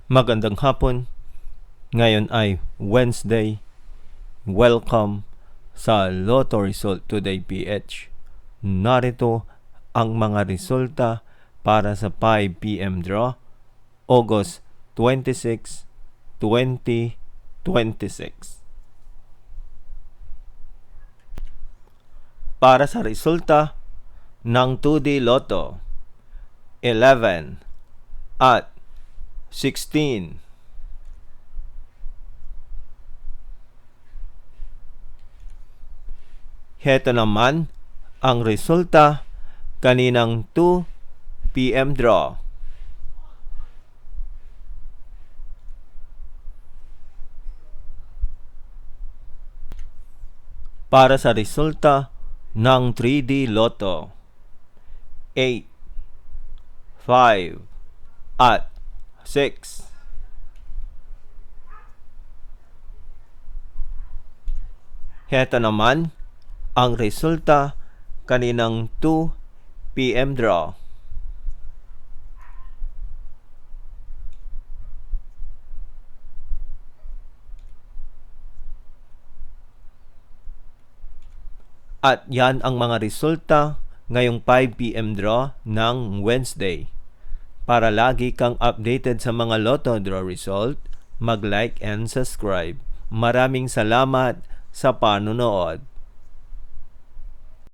Magandang hapon. Ngayon ay Wednesday. Welcome sa Lotto Result Today PH. Narito ang mga resulta para sa 5 PM draw, August 26, 2026. Para sa resulta ng 2D Lotto, 11 at 16. Heto naman ang resulta kaninang 2 PM draw. Para sa resulta ng 3D Lotto, 8, 5, at 6. Heto naman ang resulta kaninang 2 PM draw. At yan ang mga resulta ngayong 5 PM draw ng Wednesday. Para lagi kang updated sa mga Lotto draw result, mag-like and subscribe. Maraming salamat sa panonood.